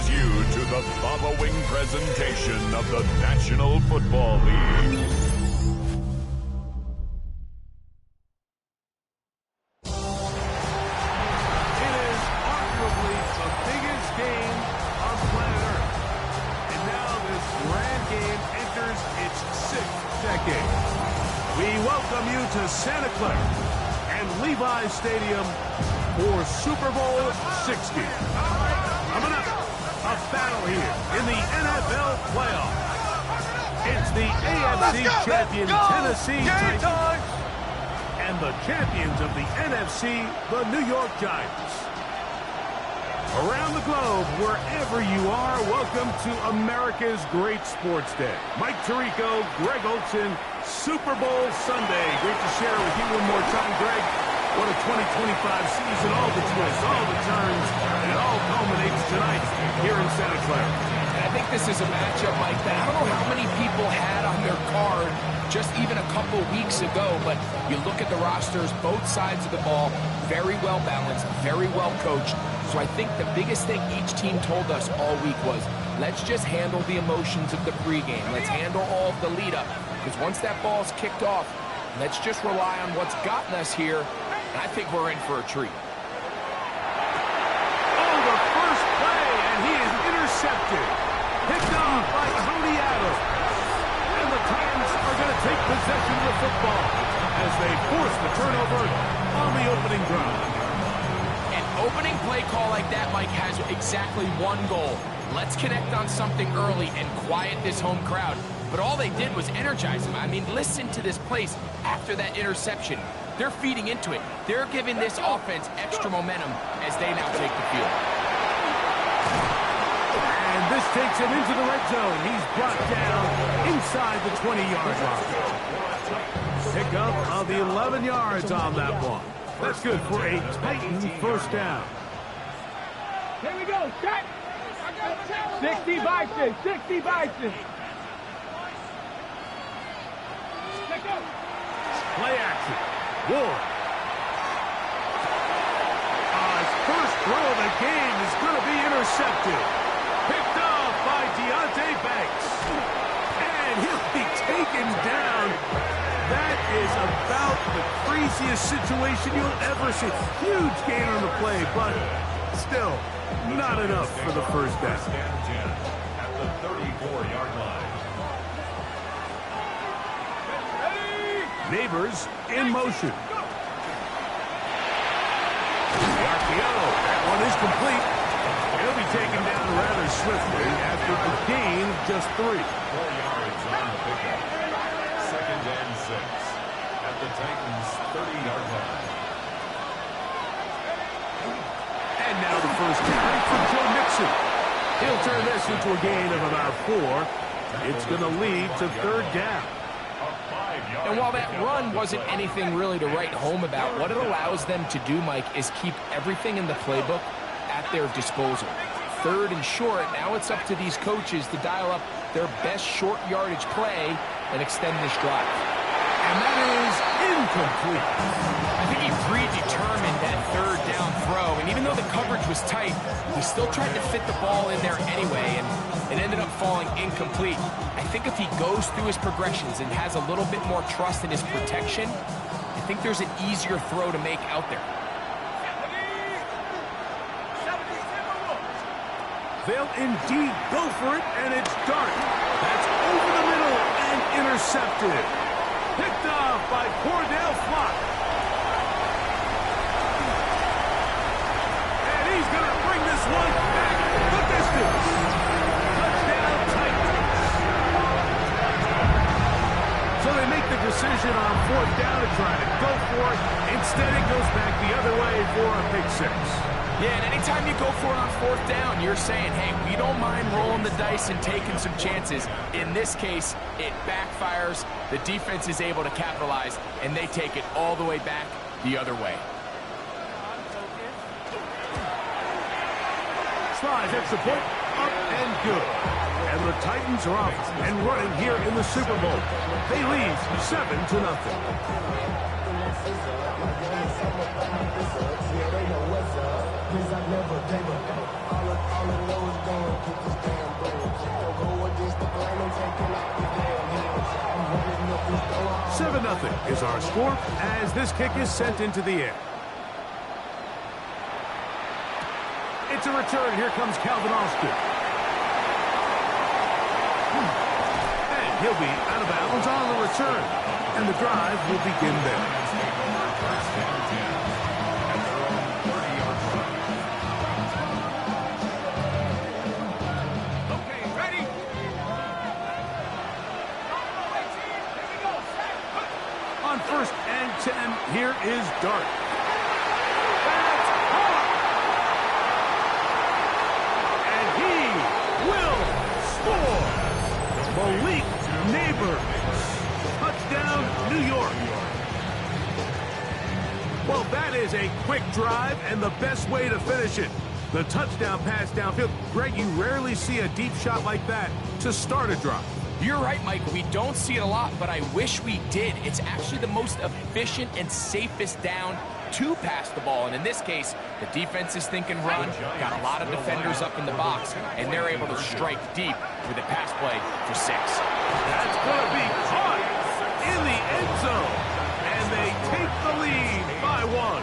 welcomes you to the following presentation of the National Football League. It is arguably the biggest game on planet Earth. And now this grand game enters its 6th decade. We welcome you to Santa Clara and Levi Stadium for Super Bowl 60. Coming up, a battle here in the NFL playoffs. It's the AFC champion Tennessee Titans and the champions of the NFC, the New York Giants. Around the globe, wherever you are, welcome to America's Great Sports Day. Mike Tirico, Greg Olson, Super Bowl Sunday. Great to share with you one more time, Greg. What a 2025 season, all the twists, all the turns, and it all culminates tonight here in Santa Clara. And I think this is a matchup like that. I don't know how many people had on their card just even a couple weeks ago, but you look at the rosters, both sides of the ball, very well balanced, very well coached. So I think the biggest thing each team told us all week was, let's just handle the emotions of the pregame. Let's handle all of the lead up, because once that ball's kicked off, let's just rely on what's gotten us here. And I think we're in for a treat. Oh, the first play, and he is intercepted. Picked off by Cody Adams. And the Titans are going to take possession of the football as they force the turnover on the opening drive. An opening play call like that, Mike, has exactly one goal. Let's connect on something early and quiet this home crowd. But all they did was energize them. I mean, listen to this place after that interception. They're feeding into it. They're giving this offense extra momentum as they now take the field. And this takes him into the red zone. He's brought down inside the 20-yard line. Pick up of the 11 yards on that one. That's good for a Titan first down. Here we go, set. 60 Bison, 60 Bison. Play action. Ward. His first throw of the game is going to be intercepted. Picked off by Deonte Banks. And he'll be taken down. That is about the craziest situation you'll ever see. Huge gain on the play, but still not enough for the first down. At the 34-yard line. Neighbors in motion. The RPO. That one is complete. He'll be taken down rather swiftly after a gain of just 3. 4 yards on the pickup. 2nd and 6 at the Titans' 30-yard line. And now the first carry for Joe Mixon. He'll turn this into a gain of about 4. It's going to lead to 3rd down. And while that run wasn't anything really to write home about, what it allows them to do, Mike, is keep everything in the playbook at their disposal. 3rd and short, now it's up to these coaches to dial up their best short yardage play and extend this drive. And that is incomplete. I think he predetermined that 3rd down throw, and even though the coverage was tight, he still tried to fit the ball in there anyway, and it ended up falling incomplete. I think if he goes through his progressions and has a little bit more trust in his protection, I think there's an easier throw to make out there. They'll indeed go for it, and it's Dart. That's over the middle and intercepted. Picked off by Cordell Flock. And he's going to bring this one back the distance. Touchdown, Titans. So they make the decision on 4th down to try to go for it. Instead, it goes back the other way for a pick 6. Yeah, and anytime you go for it on 4th down, you're saying, hey, we don't mind rolling the dice and taking some chances. In this case, it backfires. The defense is able to capitalize, and they take it all the way back the other way. Slides extra point, up and good. And the Titans are off and running here in the Super Bowl. They lead 7-0. Cause I never gave up. 7-0 is our score as this kick is sent into the air. It's a return. Here comes Calvin Austin. And he'll be out of bounds on the return. And the drive will begin there. First and 10 at their own 30-yard line. Okay, ready? On first and 10, here is Dart. And he will score. Malik Neighbors. Touchdown, New York. Well, that is a quick drive and the best way to finish it. The touchdown pass downfield. Greg, you rarely see a deep shot like that to start a drive. You're right, Mike. We don't see it a lot, but I wish we did. It's actually the most efficient and safest down to pass the ball. And in this case, the defense is thinking run, got a lot of defenders up in the box, and they're able to strike deep with a pass play for 6. That's going to be caught in the end zone. And they take the lead by 1.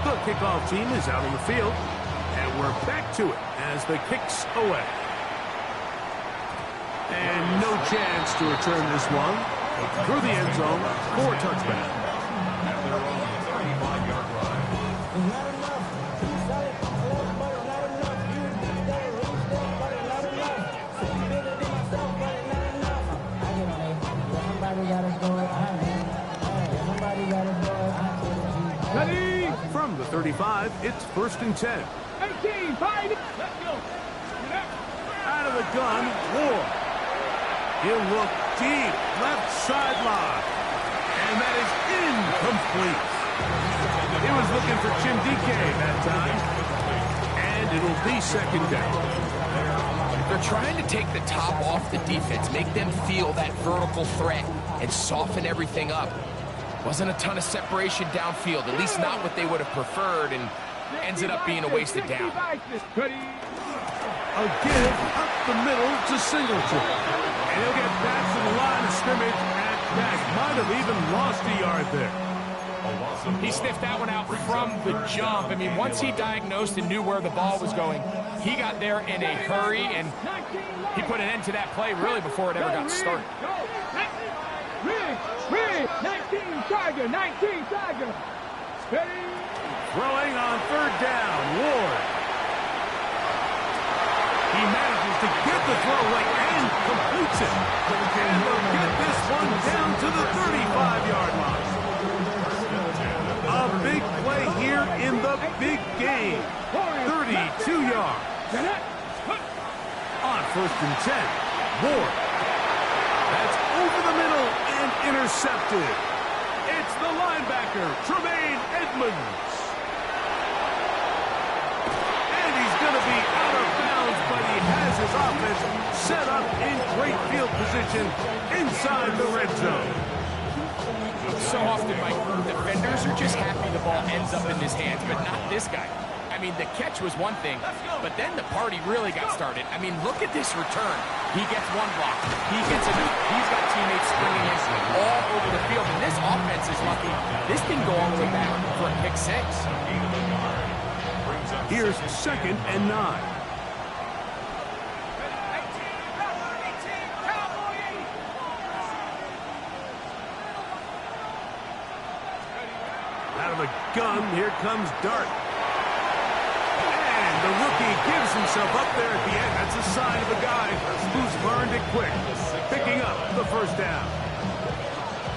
The kickoff team is out on the field, and we're back to it as the kick's away. And no chance to return this one through the end zone for a touchback. At their own 35-yard line. Ready? From the 35, it's first and 10. 18, 5, let's go. Out of the gun, Ward. He'll look deep, left sideline. And that is incomplete. He was looking for Jim DK that time. And it'll be second down. They're trying to take the top off the defense, make them feel that vertical threat, and soften everything up. Wasn't a ton of separation downfield, at least not what they would have preferred, and ends up being a wasted down. A give up the middle to Singleton. And he'll get back to the line of scrimmage at that. Might have even lost a yard there. He sniffed that one out from the jump. I mean, once he diagnosed and knew where the ball was going, he got there in a hurry, and he put an end to that play really before it ever got started. 19 Tiger, 19 Tiger. Ready? Throwing on third down, Ward. He manages to get the throw away and completes it. And they'll get this one down to the 35-yard line. A big play here in the big game. 32 yards. On first and 10, Ward. That's over the middle and intercepted. It's the linebacker, Tremaine Edmonds. And he's going to be out of bounds, but he has his offense set up in great field position inside the red zone. So often, Mike, defenders are just happy the ball ends up in his hands, but not this guy. I mean, the catch was one thing, but then the party really got started. I mean, look at this return. He gets one block. He gets another. He's got teammates springing in all over the field, and this offense is lucky. This didn't go all the way back for a pick 6. Here's second and 9. Out of the gun, here comes Dart. And the rookie gives himself up there at the end. That's a sign of a guy who's learned it quick, picking up the first down.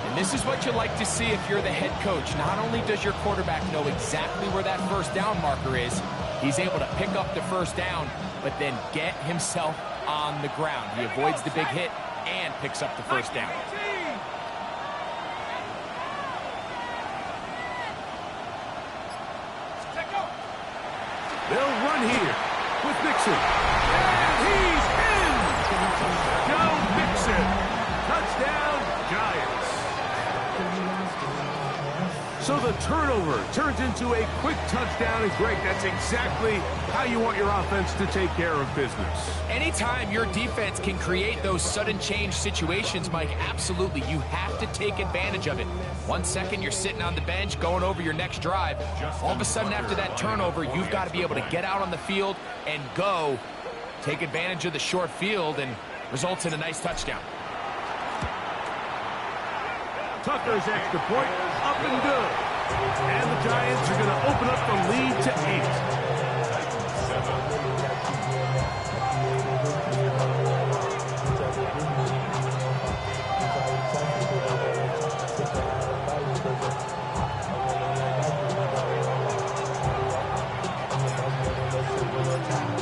And this is what you like to see if you're the head coach. Not only does your quarterback know exactly where that first down marker is, he's able to pick up the first down, but then get himself on the ground. He avoids the big hit and picks up the first down. They'll run here with Mixon. And he's in! Joe Mixon. Touchdown, Giants. So the turnover turns into a quick touchdown, and Greg, that's exactly how you want your offense to take care of business. Anytime your defense can create those sudden change situations, Mike, absolutely, you have to take advantage of it. 1 second, you're sitting on the bench, going over your next drive. All of a sudden, after that turnover, you've got to be able to get out on the field and go. Take advantage of the short field, and results in a nice touchdown. Tucker's extra point, up and good. And the Giants are going to open up the lead to 8.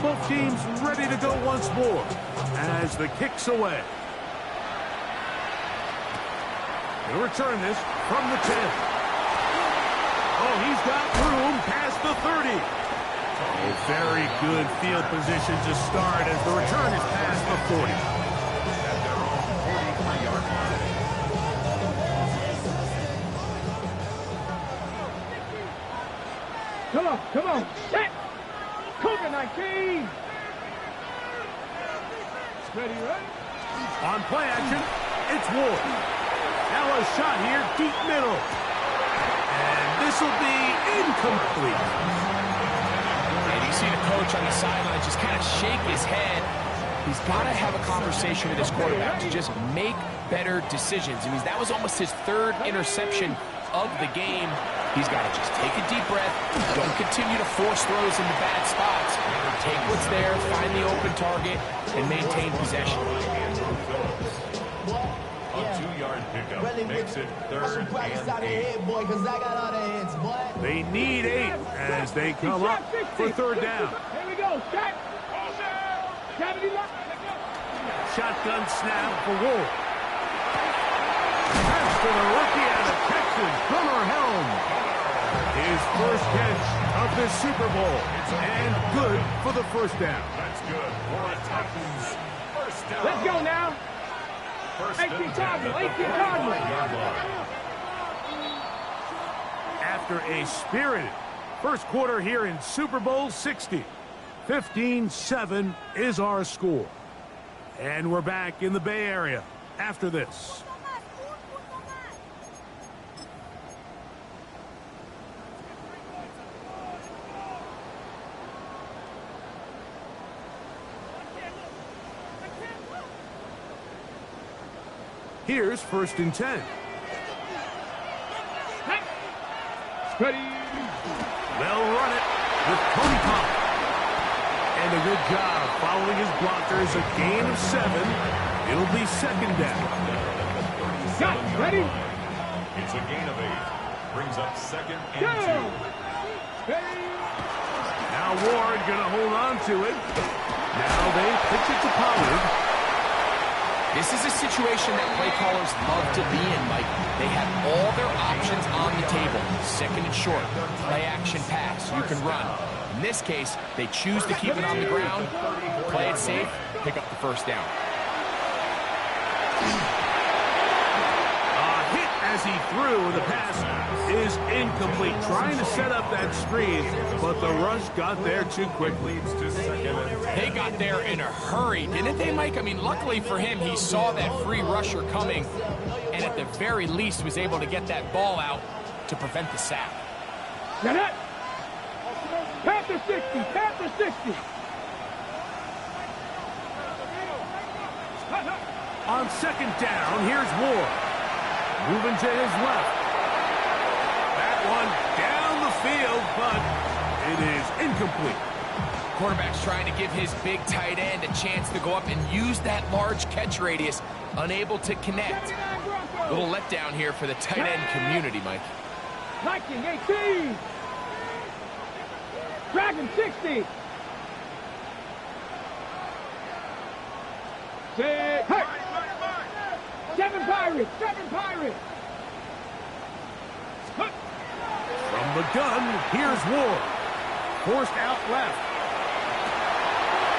Both teams ready to go once more as the kick's away. He'll return this from the 10. Oh, he's got room past the 30. A very good field position to start as the return is past the 40. At their own 43-yard line. Come on. Set. Cougar 19. Ready, right? On play action, it's Ward. Now a shot here, deep middle. And this will be incomplete. And you see the coach on the sideline just kind of shake his head. He's got to have a conversation with his quarterback to just make better decisions. I mean, that was almost his third interception of the game. He's got to just take a deep breath. Don't continue to force throws into bad spots. Take what's there, find the open target, and maintain possession. A 2-yard pickup makes it 3rd and 8. They need 8 as they come up for 3rd down. Here we go. Set. 70 left. Shotgun snap for Wolf. Pass to the rookie out of Texas, Gunnar Helm. His first catch of the Super Bowl. And good for the 1st down. That's good for a Titans 1st down. Let's go now. 18 Cardinal. After a spirited first quarter here in Super Bowl 60, 15-7 is our score. And we're back in the Bay Area after this. Here's 1st and 10. Ready. They'll run it with Tony Pollard. And a good job following his blockers. A gain of 7. It'll be 2nd down. Got it. Ready. It's a gain of 8. Brings up 2nd and 2. Ready. Now Ward going to hold on to it. Now they pitch it to Pollard. This is a situation that play callers love to be in, Mike. They have all their options on the table. 2nd and short, play action pass, you can run. In this case, they choose to keep it on the ground, play it safe, pick up the 1st down. A hit as he threw, the pass is incomplete. Trying to set up that screen, but the rush got there too quickly. They got there in a hurry, didn't they, Mike? I mean, luckily for him, he saw that free rusher coming, and at the very least was able to get that ball out to prevent the sack. Got it. Panther 60. Panther 60. On 2nd down, here's Ward. Moving to his left. That one down the field, but it is incomplete. Quarterback's trying to give his big tight end a chance to go up and use that large catch radius, unable to connect. A little letdown here for the tight end community, Mike. Viking 18. Dragon 60. Six. Hey. 7 Pirates. 7 Pirates. From the gun, here's Ward. Forced out left.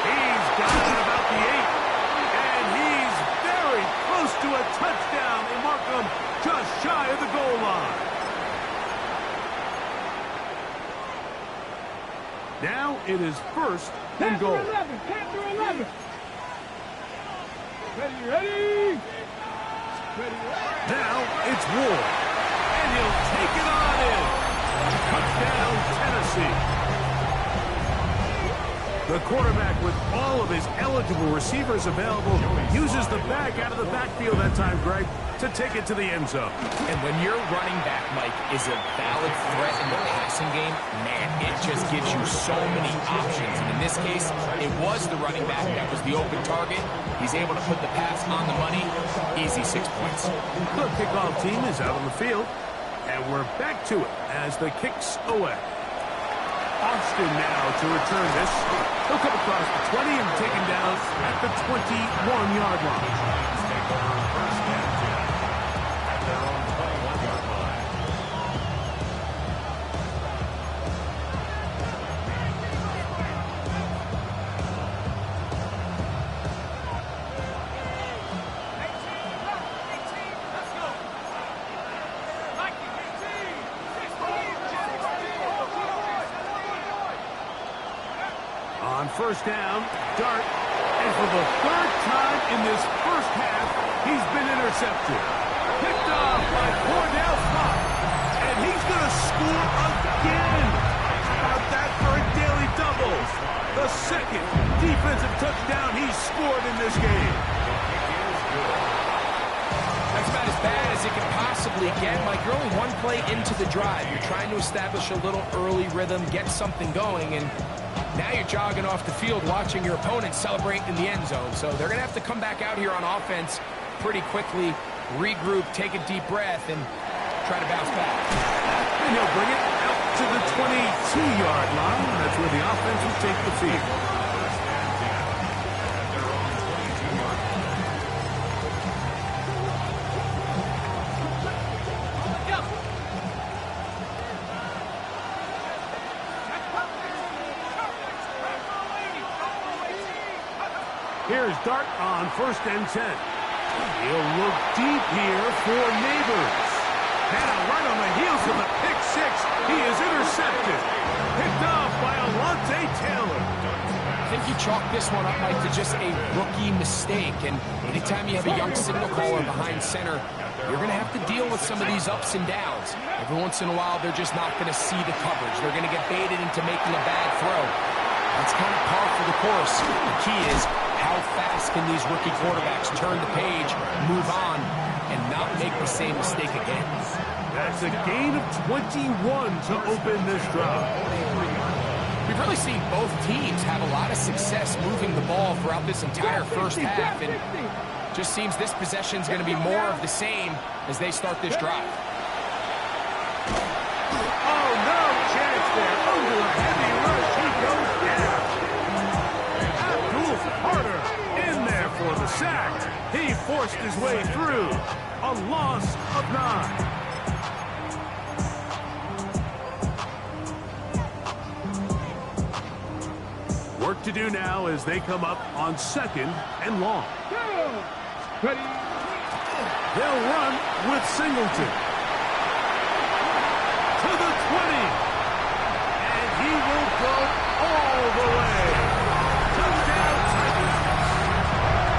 He's got it about the 8. And he's very close to a touchdown. They mark him just shy of the goal line. Now it is first and goal. 10 through 11. Ready. Now it's Ward. And he'll take it on in. Touchdown, Tennessee. The quarterback, with all of his eligible receivers available, uses the bag out of the backfield that time, Greg, to take it to the end zone. And when your running back, Mike, is a valid threat in the passing game, man, it just gives you so many options. And in this case, it was the running back that was the open target. He's able to put the pass on the money. Easy 6 points. The kickoff team is out on the field, and we're back to it as the kick's away. Austin now to return this. He'll come across the 20 and take him down at the 21-yard line. Take over first and 10 at their own 21-yard line. On first down, Dart, and for the third time in this first half, he's been intercepted. Picked off by Cordell Flott, and he's going to score again. How about that for a daily double? The second defensive touchdown he's scored in this game. That's about as bad as it can possibly get. Mike, you're only one play into the drive. You're trying to establish a little early rhythm, get something going, and now you're jogging off the field watching your opponent celebrate in the end zone. So they're going to have to come back out here on offense pretty quickly, regroup, take a deep breath, and try to bounce back. And he'll bring it out to the 22-yard line. That's where the offense will take the field. First and 10 at their own 22-yard line. Here's Dart on first and 10. He'll look deep here for Neighbors. And right on the heels of the pick six, he is intercepted. Picked off by Alontae Taylor. I think you chalk this one up, Mike, to just a rookie mistake. And anytime you have a young signal caller behind center, you're going to have to deal with some of these ups and downs. Every once in a while, they're just not going to see the coverage. They're going to get baited into making a bad throw. That's kind of par for the course. The key is, how fast can these rookie quarterbacks turn the page, move on, and not make the same mistake again? That's a gain of 21 to open this drive. We've really seen both teams have a lot of success moving the ball throughout this entire first half, and just seems this possession is going to be more of the same as they start this drive. Oh, no chance there. Under a heavy rush, he goes down. Abdul Carter in there for the sack. He forced his way through. A loss of 9. Work to do now as they come up on second and long. Ready. They'll run with Singleton. To the 20. And he will go all the way. Touchdown, Titans.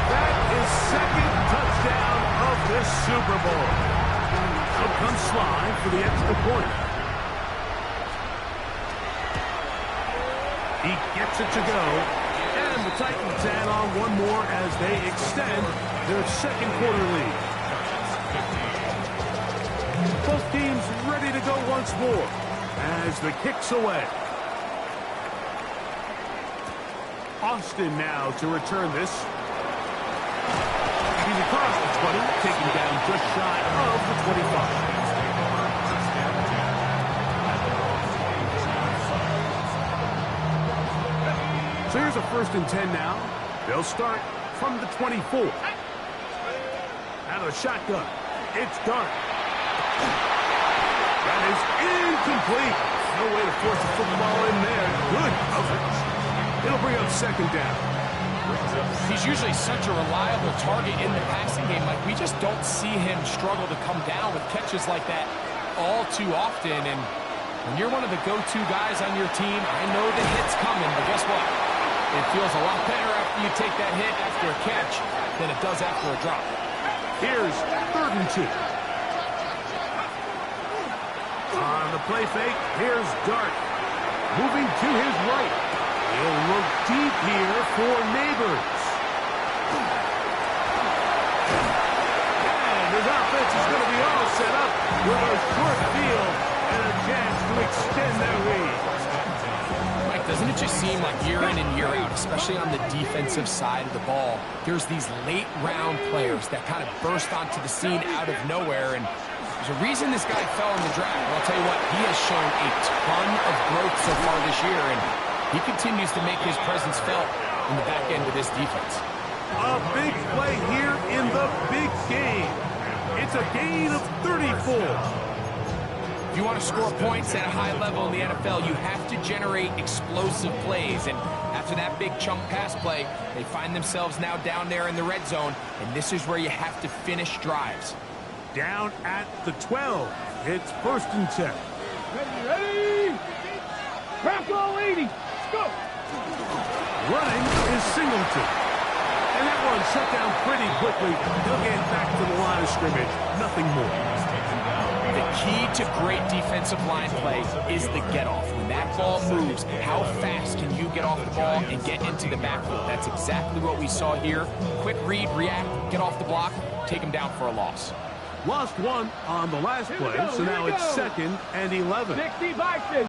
That is second touchdown of this Super Bowl. Out comes Sly for the extra point. He gets it to go. And the Titans add on one more as they extend their second quarter lead. Both teams ready to go once more as the kick's away. Austin now to return this. He's across the 20, taking down just shy of the 25. So here's a first and 10 now. They'll start from the 24. Out of the shotgun, it's Dart. That is incomplete. No way to force the football in there. Good coverage. It'll bring up second down. He's usually such a reliable target in the passing game. Like, we just don't see him struggle to come down with catches like that all too often. And When you're one of the go-to guys on your team, I know the hit's coming, but guess what? It feels a lot better after you take that hit after a catch than it does after a drop. Here's 3rd and 2. On the play fake, here's Dart. Moving to his right. He'll look deep here for Neighbors. And his offense is going to be all set up with a short field and a chance to extend their lead. Mike, doesn't it just seem like year in and year out, especially on the defensive side of the ball, there's these late-round players that kind of burst onto the scene out of nowhere, and there's a reason this guy fell in the draft. Well, I'll tell you what, he has shown a ton of growth so far this year, and he continues to make his presence felt in the back end of this defense. A big play here in the big game. It's a gain of 34. If you want to score points at a high level in the NFL, you have to generate explosive plays. And after that big chunk pass play, they find themselves now down there in the red zone, and this is where you have to finish drives. Down at the 12. It's 1st and 10. Ready? Bronco 80. Let's go. Running is Singleton. And that one shut down pretty quickly. He'll get back to the line of scrimmage. Nothing more. The key to great defensive line play is the get-off. When that ball moves, how fast can you get off the ball and get into the backfield? That's exactly what we saw here. Quick read, react, get off the block, take him down for a loss. Lost one on the last play, so now it's 2nd and 11. 60 by 6.